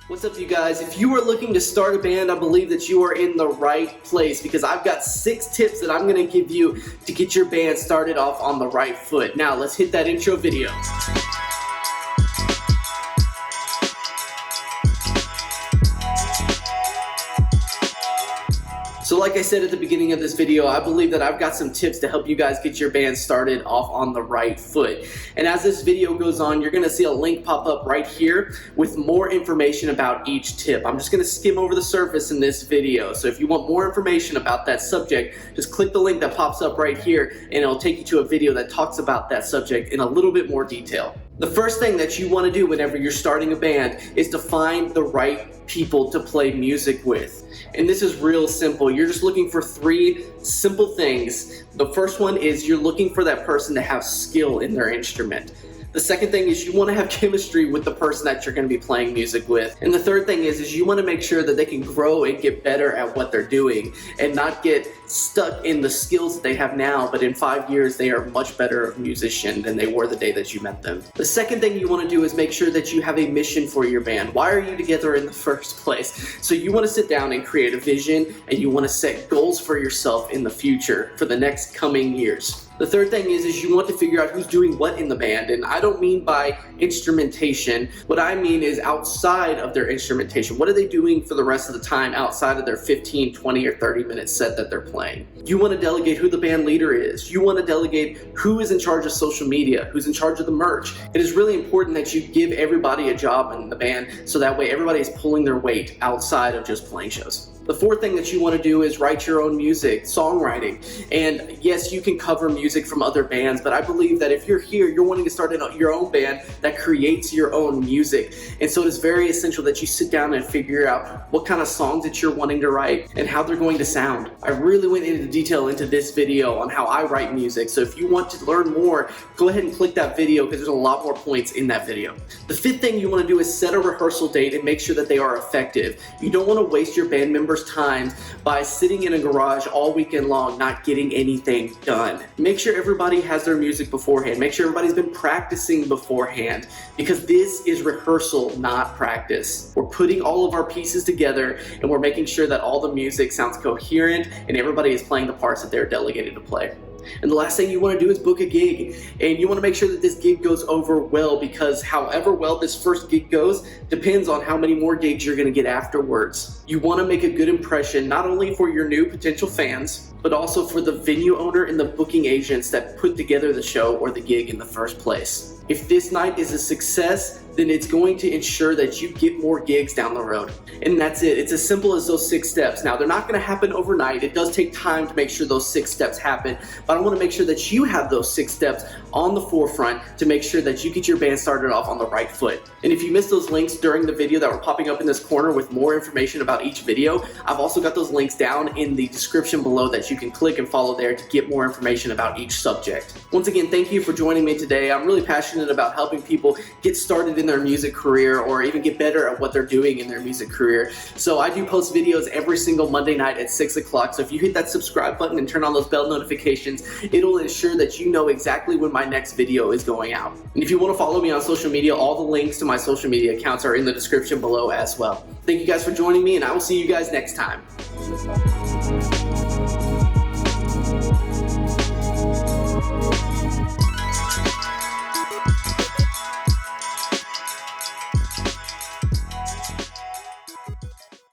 What's up, you guys? If you are looking to start a band, I believe that you are in the right place because I've got 6 tips that I'm going to give you to get your band started off on the right foot. Now, let's hit that intro video. So like I said at the beginning of this video, I believe that I've got some tips to help you guys get your band started off on the right foot. And as this video goes on, you're gonna see a link pop up right here with more information about each tip. I'm just gonna skim over the surface in this video. So if you want more information about that subject, just click the link that pops up right here and it'll take you to a video that talks about that subject in a little bit more detail. The first thing that you want to do whenever you're starting a band is to find the right people to play music with. And this is real simple. You're just looking for 3 simple things. The first one is you're looking for that person to have skill in their instrument. The second thing is you want to have chemistry with the person that you're going to be playing music with. And the third thing is you want to make sure that they can grow and get better at what they're doing and not get stuck in the skills that they have now, but in 5 years they are much better musician than they were the day that you met them. The second thing you want to do is make sure that you have a mission for your band. Why are you together in the first place? So you want to sit down and create a vision, and you want to set goals for yourself in the future for the next coming years. The third thing is you want to figure out who's doing what in the band, and I don't mean by instrumentation. What I mean is outside of their instrumentation. What are they doing for the rest of the time outside of their 15, 20, or 30-minute set that they're playing? You want to delegate who the band leader is. You want to delegate who is in charge of social media, who's in charge of the merch. It is really important that you give everybody a job in the band so that way everybody is pulling their weight outside of just playing shows. The fourth thing that you want to do is write your own music, songwriting. And yes, you can cover music from other bands, but I believe that if you're here, you're wanting to start your own band that creates your own music. And so it is very essential that you sit down and figure out what kind of songs that you're wanting to write and how they're going to sound. I really went into detail into this video on how I write music. So if you want to learn more, go ahead and click that video because there's a lot more points in that video. The fifth thing you want to do is set a rehearsal date and make sure that they are effective. You don't want to waste your band members' time by sitting in a garage all weekend long not getting anything done. Make sure everybody has their music beforehand. Make sure everybody's been practicing beforehand because this is rehearsal, not practice. We're putting all of our pieces together and we're making sure that all the music sounds coherent and everybody is playing the parts that they're delegated to play. And the last thing you want to do is book a gig, and you want to make sure that this gig goes over well because however well this first gig goes depends on how many more gigs you're going to get afterwards. You want to make a good impression not only for your new potential fans, but also for the venue owner and the booking agents that put together the show or the gig in the first place. If this night is a success, then it's going to ensure that you get more gigs down the road. And that's it. It's as simple as those 6 steps. Now, they're not going to happen overnight. It does take time to make sure those 6 steps happen, but I want to make sure that you have those 6 steps on the forefront to make sure that you get your band started off on the right foot. And if you missed those links during the video that were popping up in this corner with more information about each video, I've also got those links down in the description below that you can click and follow there to get more information about each subject. Once again, thank you for joining me today. I'm really passionate about helping people get started in their music career or even get better at what they're doing in their music career. So I do post videos every single Monday night at 6 o'clock. So if you hit that subscribe button and turn on those bell notifications, it'll ensure that you know exactly when my next video is going out. And if you want to follow me on social media, all the links to my social media accounts are in the description below as well. Thank you guys for joining me, and I will see you guys next time.